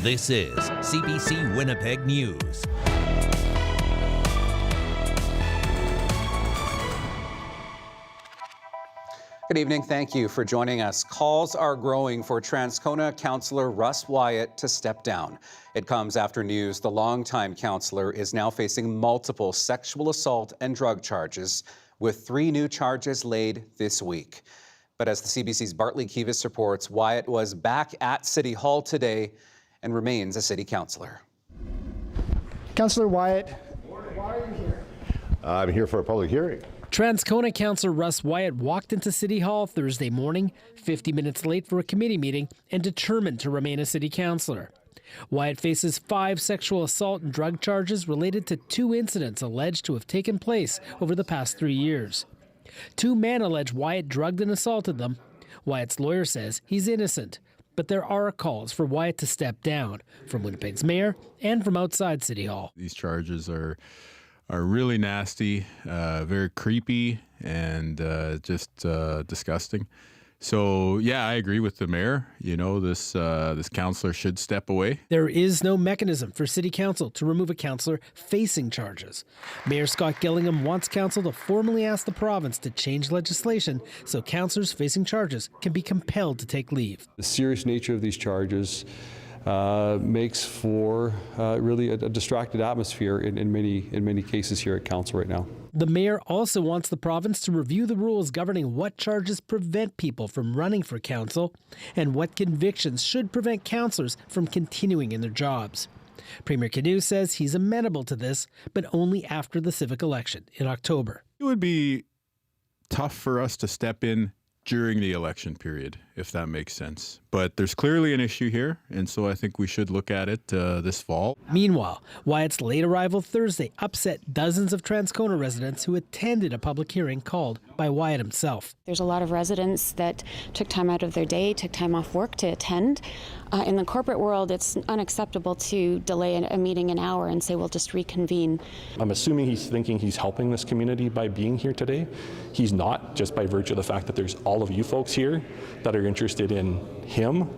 This is CBC Winnipeg News. Good evening. Thank you for joining us. Calls are growing for Transcona Councillor Russ Wyatt to step down. It comes after news the longtime councillor is now facing multiple sexual assault and drug charges, with 3 new charges laid this week. But as the CBC's Bartley Kivas reports, Wyatt was back at City Hall today and remains a city councillor. Councillor Wyatt, why are you here? I'm here for a public hearing. Transcona Councillor Russ Wyatt walked into City Hall Thursday morning, 50 minutes late for a committee meeting, and determined to remain a city councillor. Wyatt faces 5 sexual assault and drug charges related to 2 incidents alleged to have taken place over the past 3 years. 2 men allege Wyatt drugged and assaulted them. Wyatt's lawyer says he's innocent, but there are calls for Wyatt to step down from Winnipeg's mayor and from outside City Hall. These charges are really nasty, very creepy, and just disgusting. So yeah, I agree with the mayor. You know, this councillor should step away. There is no mechanism for City Council to remove a councillor facing charges. Mayor Scott Gillingham wants Council to formally ask the province to change legislation so councillors facing charges can be compelled to take leave. The serious nature of these charges makes for really a distracted atmosphere in many cases here at Council right now. The mayor also wants the province to review the rules governing what charges prevent people from running for council and what convictions should prevent councillors from continuing in their jobs. Premier Canoe says he's amenable to this, but only after the civic election in October. It would be tough for us to step in during the election period, if that makes sense. But there's clearly an issue here, and so I think we should look at it this fall. Meanwhile, Wyatt's late arrival Thursday upset dozens of Transcona residents who attended a public hearing called by Wyatt himself. There's a lot of residents that took time out of their day, took time off work to attend. In the corporate world, it's unacceptable to delay a meeting an hour and say, we'll just reconvene. I'm assuming he's thinking he's helping this community by being here today. He's not, just by virtue of the fact that there's all of you folks here that are interested in him,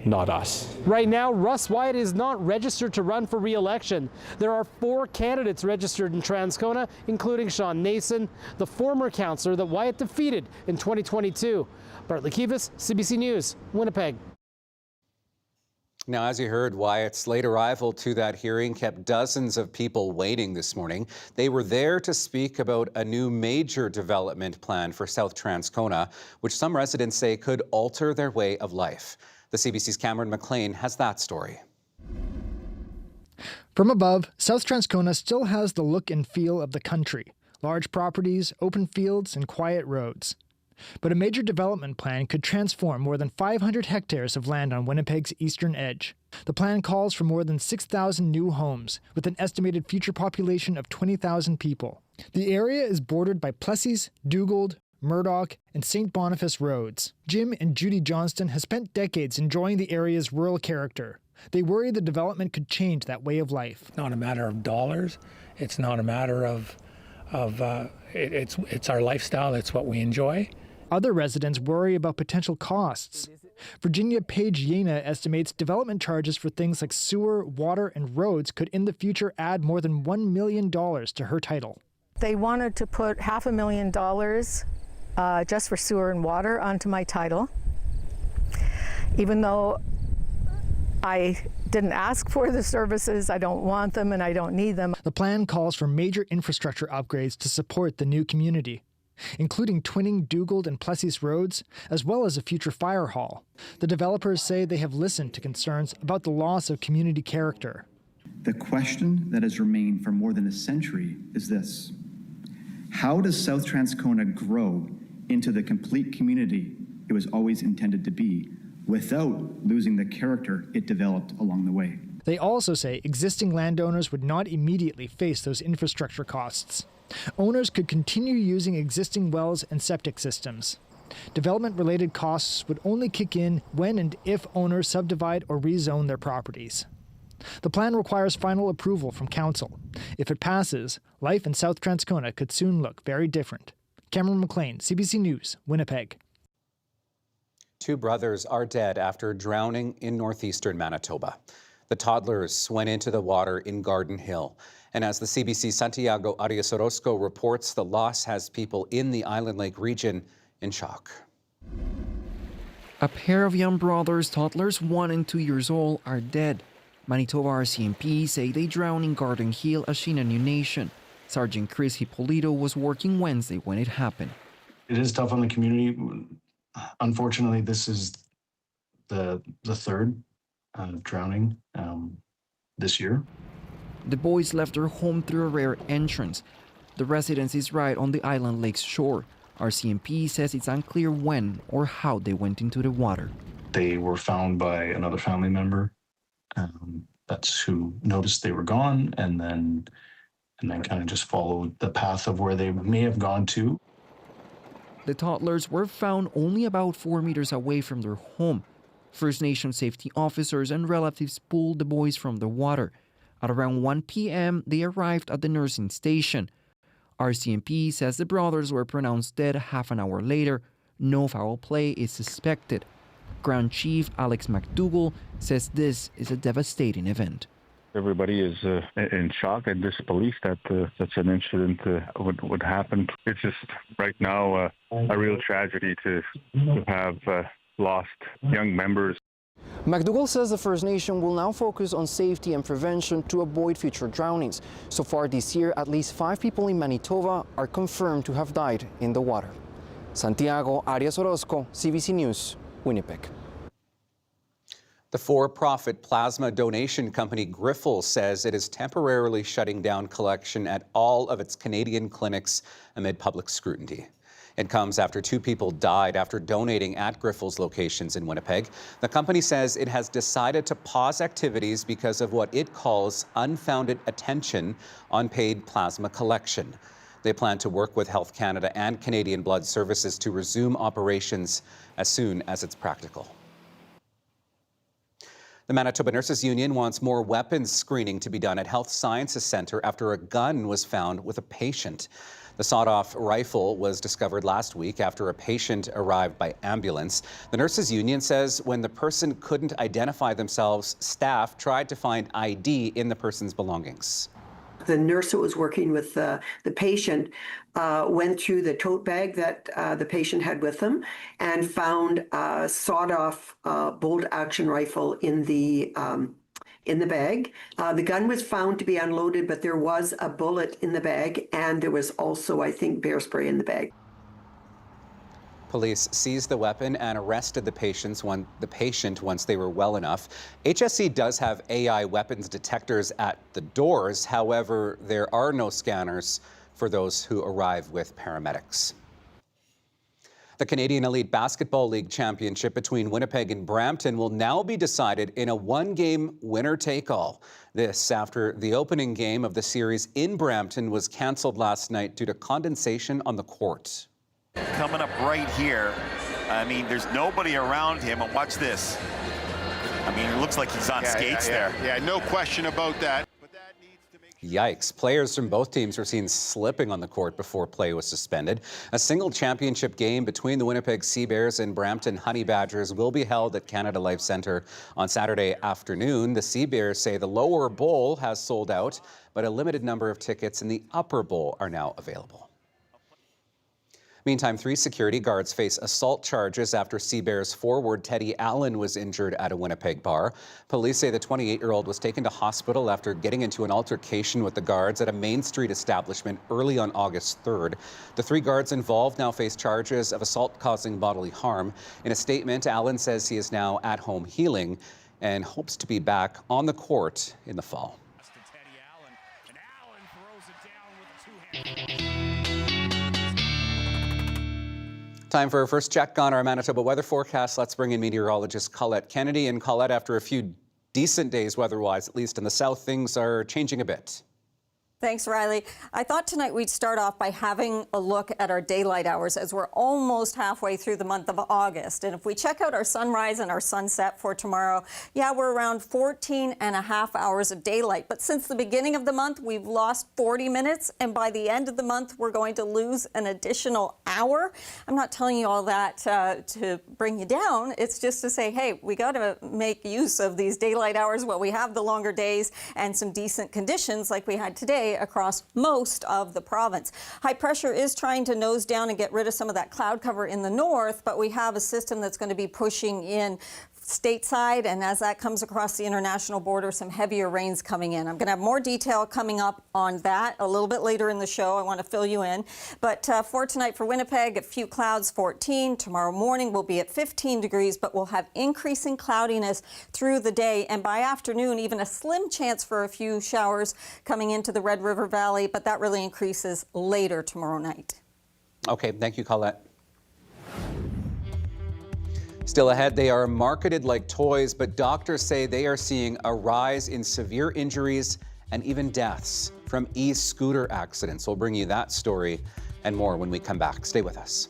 not us. Right now, Russ Wyatt is not registered to run for re-election. There are 4 candidates registered in Transcona, including Sean Nason, the former councillor that Wyatt defeated in 2022. Bartley Kivas, CBC News, Winnipeg. Now, as you heard, Wyatt's late arrival to that hearing kept dozens of people waiting this morning. They were there to speak about a new major development plan for South Transcona, which some residents say could alter their way of life. The CBC's Cameron McLean has that story. From above, South Transcona still has the look and feel of the country. Large properties, open fields, and quiet roads. But a major development plan could transform more than 500 hectares of land on Winnipeg's eastern edge. The plan calls for more than 6,000 new homes, with an estimated future population of 20,000 people. The area is bordered by Plessis, Dugald, Murdoch, and St. Boniface roads. Jim and Judy Johnston have spent decades enjoying the area's rural character. They worry the development could change that way of life. It's not a matter of dollars. It's not a matter of it's our lifestyle. It's what we enjoy. Other residents worry about potential costs. Virginia Page Yena estimates development charges for things like sewer, water, and roads could in the future add more than $1 million to her title. They wanted to put $500,000 just for sewer and water onto my title, even though I didn't ask for the services, I don't want them, and I don't need them. The plan calls for major infrastructure upgrades to support the new community, including twinning Dugald and Plessis roads, as well as a future fire hall. The developers say they have listened to concerns about the loss of community character. The question that has remained for more than a century is this: how does South Transcona grow into the complete community it was always intended to be, without losing the character it developed along the way? They also say existing landowners would not immediately face those infrastructure costs. Owners could continue using existing wells and septic systems. Development-related costs would only kick in when and if owners subdivide or rezone their properties. The plan requires final approval from Council. If it passes, life in South Transcona could soon look very different. Cameron McLean, CBC News, Winnipeg. 2 brothers are dead after drowning in northeastern Manitoba. The Toddlers went into the water in Garden Hill. And as the CBC Santiago Arias Orozco reports, the loss has people in the Island Lake region in shock. A pair of young brothers, toddlers 1 and 2 years old, are dead. Manitoba RCMP say they drowned in Garden Hill, Ashina New Nation. Sergeant Chris Hippolito was working Wednesday when it happened. It is tough on the community. Unfortunately, this is the third drowning this year. The boys left their home through a rare entrance. The residence is right on the Island Lake's shore. RCMP says it's unclear when or how they went into the water. They were found by another family member. That's who noticed they were gone, and then kind of just followed the path of where they may have gone to. The toddlers were found only about 4 meters away from their home. First Nation safety officers and relatives pulled the boys from the water. At around 1 p.m., they arrived at the nursing station. RCMP says the brothers were pronounced dead half an hour later. No foul play is suspected. Ground Chief Alex McDougall says this is a devastating event. Everybody is in shock and disbelief that such an incident would happen. It's just right now a real tragedy to have lost young members. McDougall says the First Nation will now focus on safety and prevention to avoid future drownings. So far this year, at least 5 people in Manitoba are confirmed to have died in the water. Santiago Arias Orozco, CBC News, Winnipeg. The for-profit plasma donation company Grifols says it is temporarily shutting down collection at all of its Canadian clinics amid public scrutiny. It comes after 2 people died after donating at Grifols locations in Winnipeg. The company says it has decided to pause activities because of what it calls unfounded attention on paid plasma collection. They plan to work with Health Canada and Canadian Blood Services to resume operations as soon as it's practical. The Manitoba Nurses Union wants more weapons screening to be done at Health Sciences Centre after a gun was found with a patient. The sawed-off rifle was discovered last week after a patient arrived by ambulance. The Nurses Union says when the person couldn't identify themselves, staff tried to find ID in the person's belongings. The nurse that was working with the patient went through the tote bag that the patient had with them and found a sawed-off bolt-action rifle in the bag. The gun was found to be unloaded, but there was a bullet in the bag, and there was also, I think, bear spray in the bag. Police seized the weapon and arrested the patient once they were well enough. HSC does have AI weapons detectors at the doors. However, there are no scanners for those who arrive with paramedics. The Canadian Elite Basketball League Championship between Winnipeg and Brampton will now be decided in a one-game winner-take-all. This after the opening game of the series in Brampton was cancelled last night due to condensation on the court. Coming up right here, I mean, there's nobody around him, and watch this. I mean, it looks like he's on skates there. Yeah, no question about that. Yikes. Players from both teams were seen slipping on the court before play was suspended. A single championship game between the Winnipeg Sea Bears and Brampton Honey Badgers will be held at Canada Life Centre on Saturday afternoon. The Sea Bears say the lower bowl has sold out, but a limited number of tickets in the upper bowl are now available. Meantime, 3 security guards face assault charges after Sea Bears forward Teddy Allen was injured at a Winnipeg bar. Police say the 28-year-old was taken to hospital after getting into an altercation with the guards at a Main Street establishment early on August 3rd. The 3 guards involved now face charges of assault causing bodily harm. In a statement, Allen says he is now at home healing and hopes to be back on the court in the fall. Time for our first check on our Manitoba weather forecast. Let's bring in meteorologist Colette Kennedy. And Colette, after a few decent days weather-wise, at least in the south, things are changing a bit. Thanks, Riley. I thought tonight we'd start off by having a look at our daylight hours as we're almost halfway through the month of August. And if we check out our sunrise and our sunset for tomorrow, yeah, we're around 14 and a half hours of daylight. But since the beginning of the month, we've lost 40 minutes. And by the end of the month, we're going to lose an additional hour. I'm not telling you all that to bring you down. It's just to say, hey, we got to make use of these daylight hours while we have the longer days and some decent conditions like we had today across most of the province. High pressure is trying to nose down and get rid of some of that cloud cover in the north, but we have a system that's going to be pushing in stateside, and as that comes across the international border, some heavier rains coming in. I'm going to have more detail coming up on that a little bit later in the show. I want to fill you in. But for tonight for Winnipeg, a few clouds, 14. Tomorrow morning we'll be at 15 degrees, but we'll have increasing cloudiness through the day. And by afternoon, even a slim chance for a few showers coming into the Red River Valley, but that really increases later tomorrow night. Okay, thank you, Colette. Still ahead, they are marketed like toys, but doctors say they are seeing a rise in severe injuries and even deaths from e-scooter accidents. We'll bring you that story and more when we come back. Stay with us.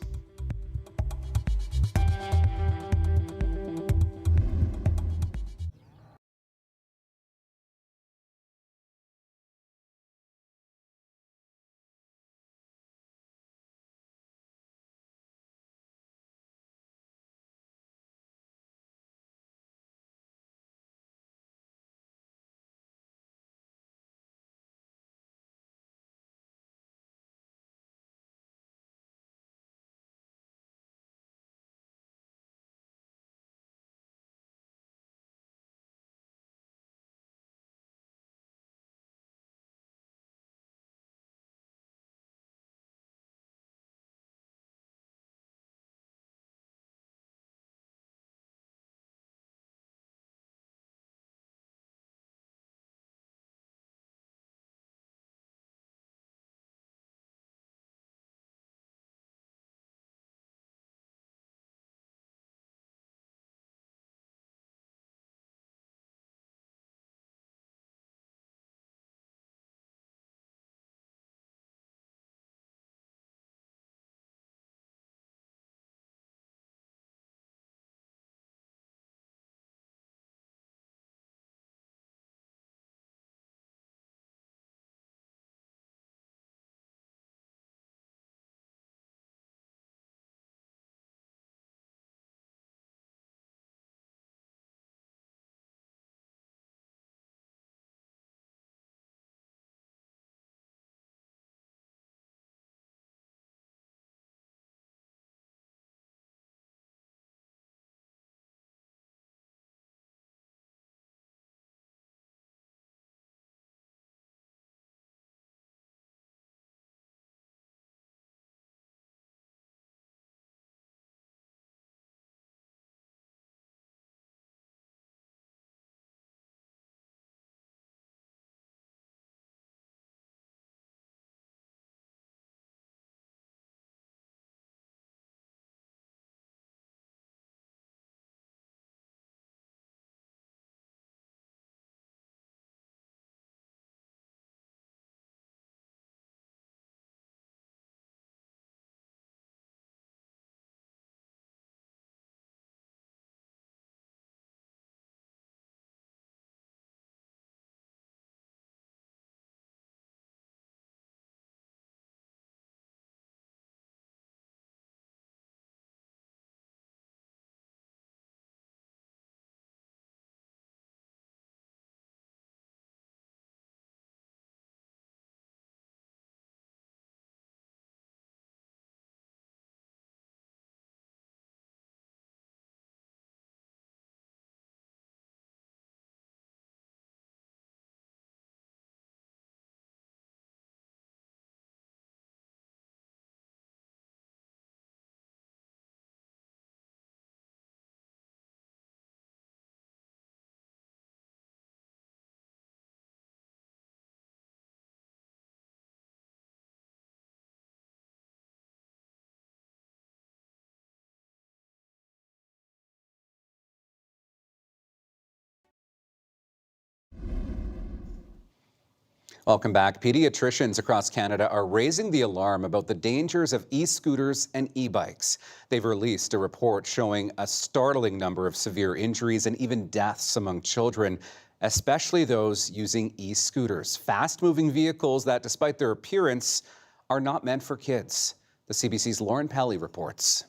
Welcome back. Pediatricians across Canada are raising the alarm about the dangers of e-scooters and e-bikes. They've released a report showing a startling number of severe injuries and even deaths among children, especially those using e-scooters, fast-moving vehicles that, despite their appearance, are not meant for kids. The CBC's Lauren Pelly reports.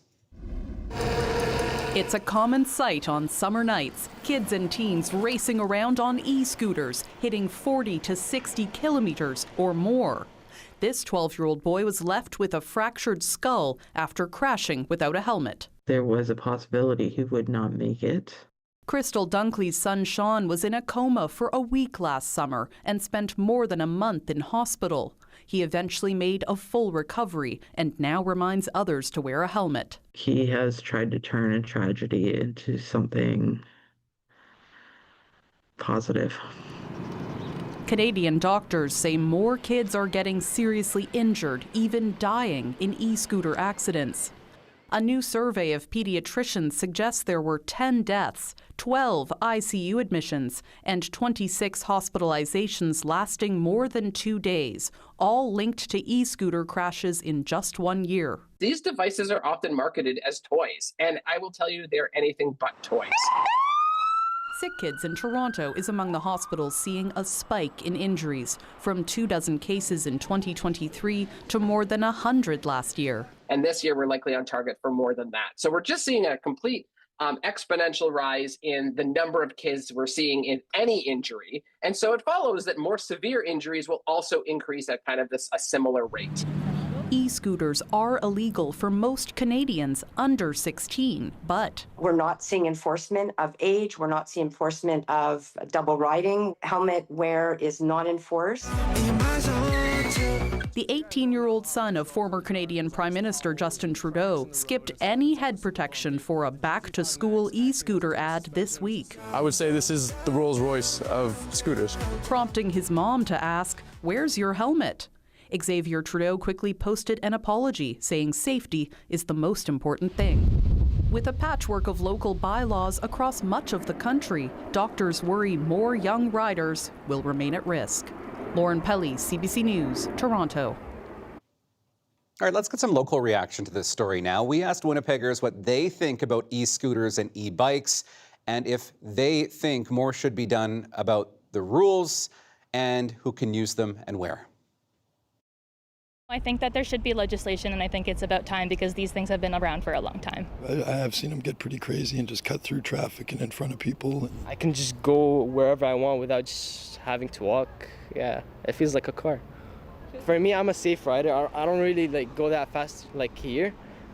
It's a common sight on summer nights. Kids and teens racing around on e-scooters, hitting 40 to 60 kilometers or more. This 12-year-old boy was left with a fractured skull after crashing without a helmet. There was a possibility he would not make it. Crystal Dunkley's son Sean was in a coma for a week last summer and spent more than a month in hospital. He eventually made a full recovery and now reminds others to wear a helmet. He has tried to turn a tragedy into something positive. Canadian doctors say more kids are getting seriously injured, even dying in e-scooter accidents. A new survey of pediatricians suggests there were 10 deaths, 12 ICU admissions, and 26 hospitalizations lasting more than 2 days, all linked to e-scooter crashes in just 1 year. These devices are often marketed as toys, and I will tell you they're anything but toys. Sick Kids in Toronto is among the hospitals seeing a spike in injuries, from 24 cases in 2023 to more than 100 last year. And this year we're likely on target for more than that. So we're just seeing a complete exponential rise in the number of kids we're seeing in any injury. And so it follows that more severe injuries will also increase at kind of a similar rate. E-scooters are illegal for most Canadians under 16, but we're not seeing enforcement of age. We're not seeing enforcement of double riding. Helmet wear is not enforced. The 18-year-old son of former Canadian Prime Minister Justin Trudeau skipped any head protection for a back-to-school e-scooter ad this week. I would say this is the Rolls-Royce of scooters. Prompting his mom to ask, "Where's your helmet?" Xavier Trudeau quickly posted an apology, saying safety is the most important thing. With a patchwork of local bylaws across much of the country, doctors worry more young riders will remain at risk. Lauren Pelly, CBC News, Toronto. All right, let's get some local reaction to this story now. We asked Winnipeggers what they think about e-scooters and e-bikes and if they think more should be done about the rules and who can use them and where. I think that there should be legislation, and I think it's about time because these things have been around for a long time. I have seen them get pretty crazy and just cut through traffic and in front of people. I can just go wherever I want without just having to walk. Yeah, it feels like a car. For me, I'm a safe rider. I don't really go that fast like here.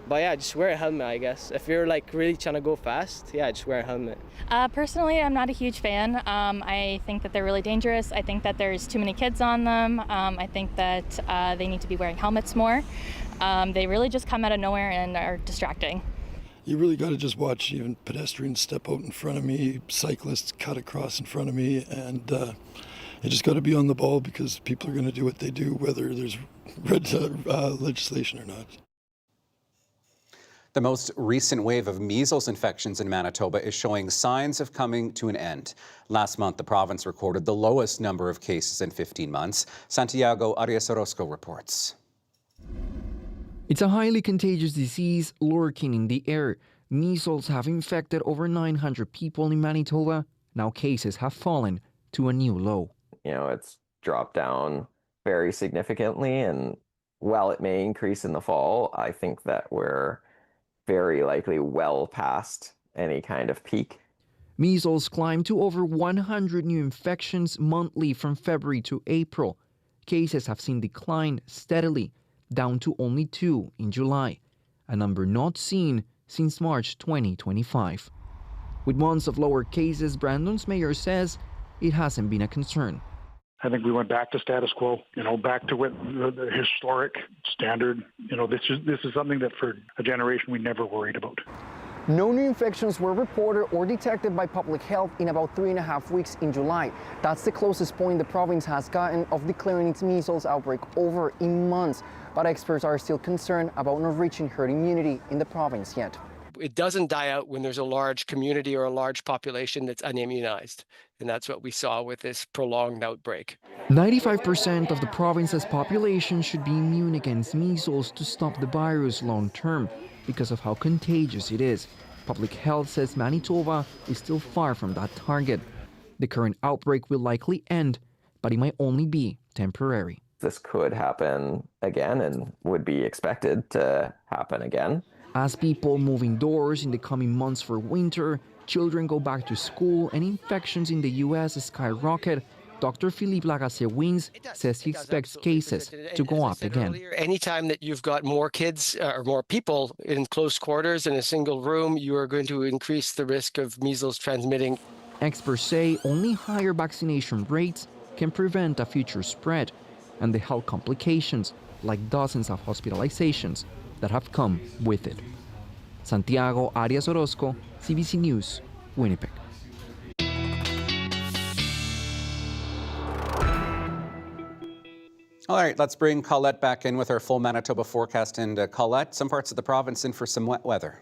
But yeah, just wear a helmet, I guess. If you're really trying to go fast, yeah, just wear a helmet. Personally, I'm not a huge fan. I think that they're really dangerous. I think that there's too many kids on them. I think that they need to be wearing helmets more. They really just come out of nowhere and are distracting. You really got to just watch even pedestrians step out in front of me, cyclists cut across in front of me, and you just got to be on the ball because people are going to do what they do, whether there's legislation or not. The most recent wave of measles infections in Manitoba is showing signs of coming to an end. Last month, the province recorded the lowest number of cases in 15 months. Santiago Arias Orozco reports. It's a highly contagious disease lurking in the air. Measles have infected over 900 people in Manitoba. Now cases have fallen to a new low. It's dropped down very significantly, and while it may increase in the fall, I think that we're very likely well past any kind of peak. Measles climbed to over 100 new infections monthly from February to April. Cases have seen decline steadily, down to only 2 in July, a number not seen since March 2025. With months of lower cases, Brandon's mayor says it hasn't been a concern. I think we went back to status quo, back to what the historic standard. This is something that for a generation we never worried about. No new infections were reported or detected by public health in about 3.5 weeks in July. That's the closest point the province has gotten of declaring its measles outbreak over in months. But experts are still concerned about not reaching herd immunity in the province yet. It doesn't die out when there's a large community or a large population that's unimmunized. And that's what we saw with this prolonged outbreak. 95% of the province's population should be immune against measles to stop the virus long term because of how contagious it is. Public Health says Manitoba is still far from that target. The current outbreak will likely end, but it might only be temporary. This could happen again and would be expected to happen again. As people move indoors in the coming months for winter, children go back to school, and infections in the U.S. skyrocket, Dr. Philippe Lagasse-Wins says he expects cases to go up again. Anytime that you've got more kids or more people in close quarters in a single room, you are going to increase the risk of measles transmitting. Experts say only higher vaccination rates can prevent a future spread and the health complications, like dozens of hospitalizations that have come with it. Santiago Arias Orozco, CBC News, Winnipeg. All right, let's bring Colette back in with our full Manitoba forecast. And Colette, some parts of the province in for some wet weather.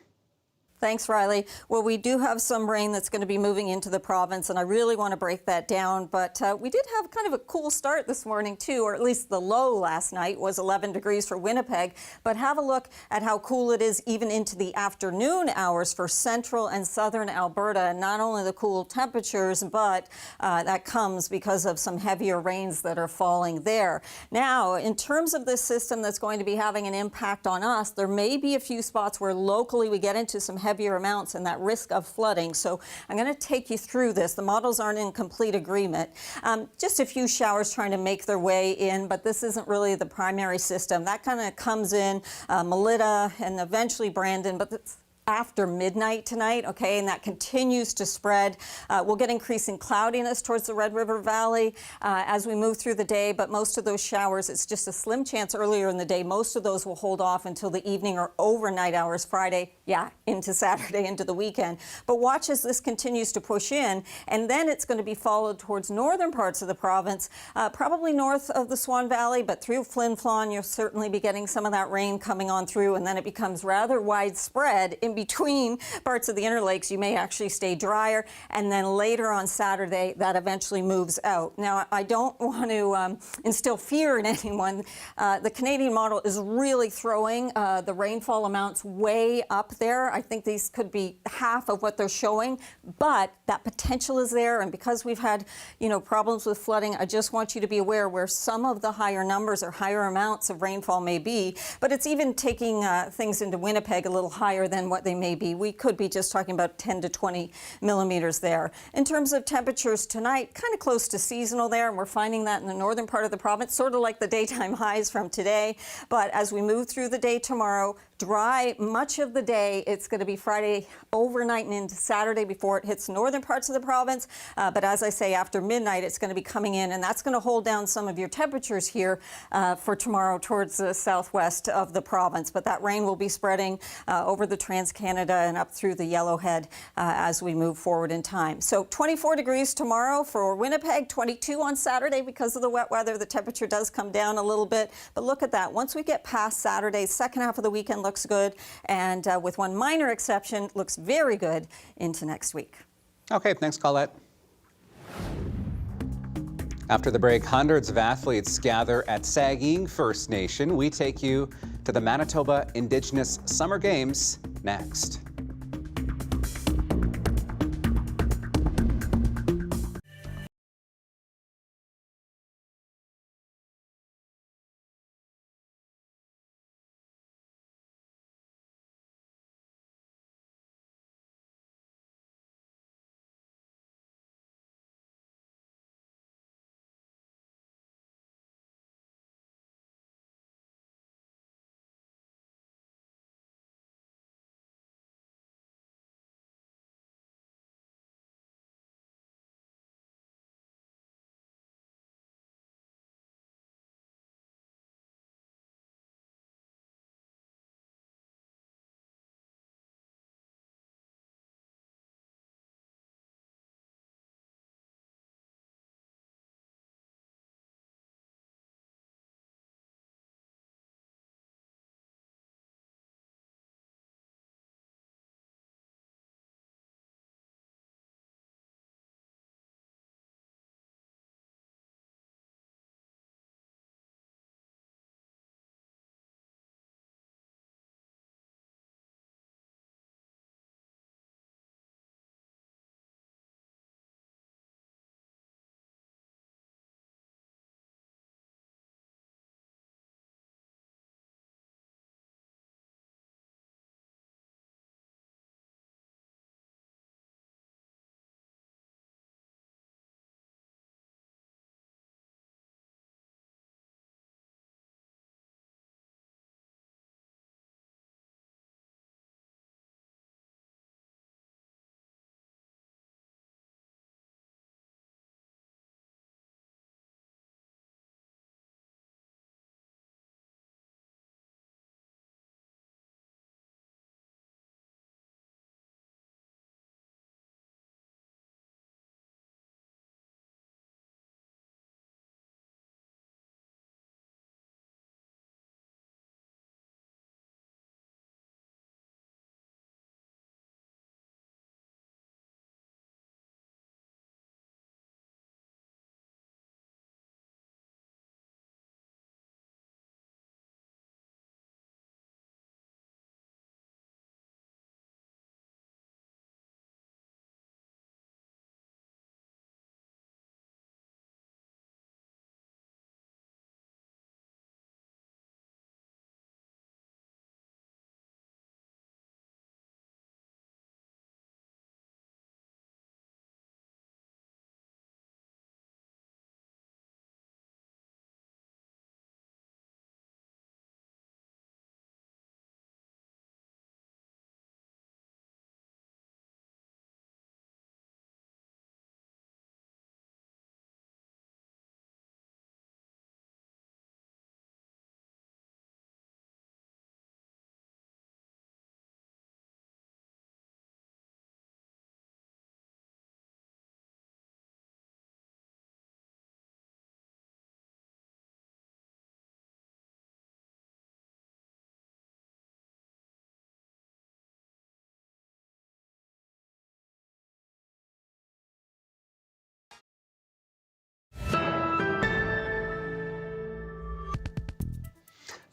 Thanks, Riley. Well, we do have some rain that's going to be moving into the province, and I really want to break that down. But we did have kind of a cool start this morning, too, or at least the low last night was 11 degrees for Winnipeg. But have a look at how cool it is even into the afternoon hours for central and southern Alberta. And not only the cool temperatures, but that comes because of some heavier rains that are falling there. Now, in terms of this system that's going to be having an impact on us, there may be a few spots where locally we get into some heavier amounts and that risk of flooding. So I'm going to take you through this. The models aren't in complete agreement. Just a few showers trying to make their way in, but this isn't really the primary system. That kind of comes in Melita and eventually Brandon, but it's after midnight tonight, okay, and that continues to spread. We'll get increasing cloudiness towards the Red River Valley as we move through the day, but most of those showers, it's just a slim chance earlier in the day. Most of those will hold off until the evening or overnight hours, Friday, into Saturday, into the weekend. But watch as this continues to push in, and then it's going to be followed towards northern parts of the province, probably north of the Swan Valley, but through Flin Flon, you'll certainly be getting some of that rain coming on through, and then it becomes rather widespread in between parts of the Inner Lakes. You may actually stay drier, and then later on Saturday that eventually moves out. Now, I don't want to instill fear in anyone. The Canadian model is really throwing the rainfall amounts way up there. I think these could be half of what they're showing, but that potential is there, and because we've had problems with flooding, I just want you to be aware where some of the higher numbers or higher amounts of rainfall may be, but it's even taking things into Winnipeg a little higher than what they may be. We could be just talking about 10 to 20 millimeters there. In terms of temperatures tonight, kind of close to seasonal there, and we're finding that in the northern part of the province, sort of like the daytime highs from today. But as we move through the day tomorrow, dry much of the day. It's going to be Friday overnight and into Saturday before it hits northern parts of the province. But as I say, after midnight, it's going to be coming in, and that's going to hold down some of your temperatures here for tomorrow towards the southwest of the province. But that rain will be spreading over the Transcana and up through the Yellowhead as we move forward in time. So 24 degrees tomorrow for Winnipeg, 22 on Saturday. Because of the wet weather, the temperature does come down a little bit. But look at that. Once we get past Saturday, second half of the weekend looks good, and with one minor exception, looks very good into next week. Okay, thanks, Colette. After the break, hundreds of athletes gather at Saging First Nation. We take you to the Manitoba Indigenous Summer Games next.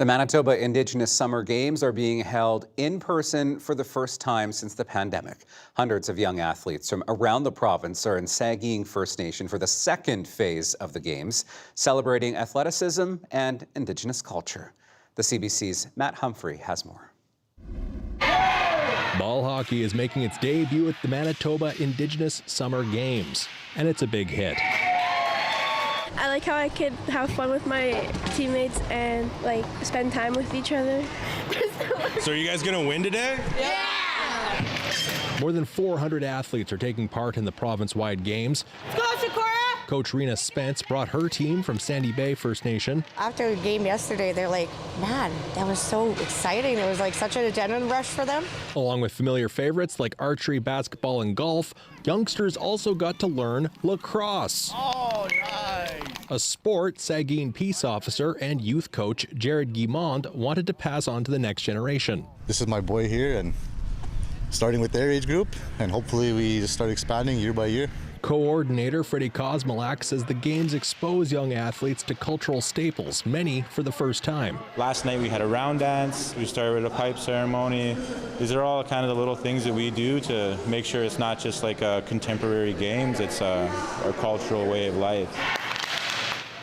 The Manitoba Indigenous Summer Games are being held in person for the first time since the pandemic. Hundreds of young athletes from around the province are in Saugeen First Nation for the second phase of the Games, celebrating athleticism and Indigenous culture. The CBC's Matt Humphrey has more. Ball hockey is making its debut at the Manitoba Indigenous Summer Games, and it's a big hit. I like how I could have fun with my teammates and like spend time with each other. So are you guys gonna win today? Yeah! More than 400 athletes are taking part in the province-wide games. Go, Shakora! Coach Rena Spence brought her team from Sandy Bay First Nation. After the game yesterday, they're like, man, that was so exciting. It was like such an adrenaline rush for them. Along with familiar favorites like archery, basketball, and golf, youngsters also got to learn lacrosse. Oh, nice! A sport Saugeen peace officer and youth coach Jared Guimond wanted to pass on to the next generation. This is my boy here, and starting with their age group, and hopefully we just start expanding year by year. Coordinator Freddie Kosmolak says the games expose young athletes to cultural staples, many for the first time. Last night we had a round dance, we started with a pipe ceremony. These are all kind of the little things that we do to make sure it's not just like a contemporary games, it's a cultural way of life.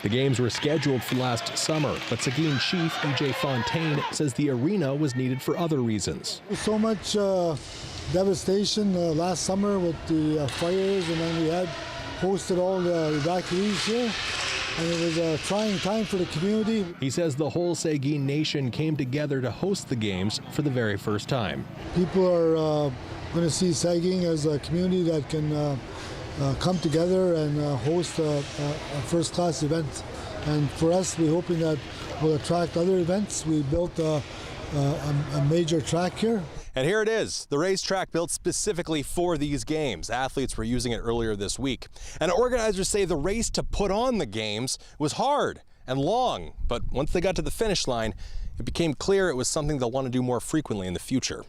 The games were scheduled for last summer, but Saugeen Chief E.J. Fontaine says the arena was needed for other reasons. So much devastation last summer with the fires, and then we had hosted all the evacuees here, and it was a trying time for the community. He says the whole Saugeen Nation came together to host the games for the very first time. People are going to see Saugeen as a community that can come together and host a first-class event. And for us, we're hoping that will attract other events. We built a major track here. And here it is, the racetrack built specifically for these games. Athletes were using it earlier this week. And organizers say the race to put on the games was hard and long, but once they got to the finish line, it became clear it was something they'll want to do more frequently in the future.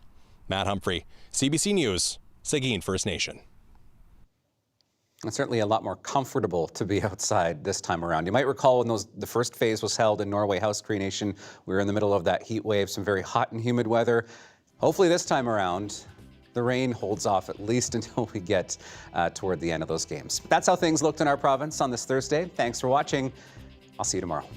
Matt Humphrey, CBC News, Saugeen First Nation. It's certainly a lot more comfortable to be outside this time around. You might recall when the first phase was held in Norway House Cree Nation, we were in the middle of that heat wave, some very hot and humid weather. Hopefully this time around, the rain holds off at least until we get toward the end of those games. That's how things looked in our province on this Thursday. Thanks for watching. I'll see you tomorrow.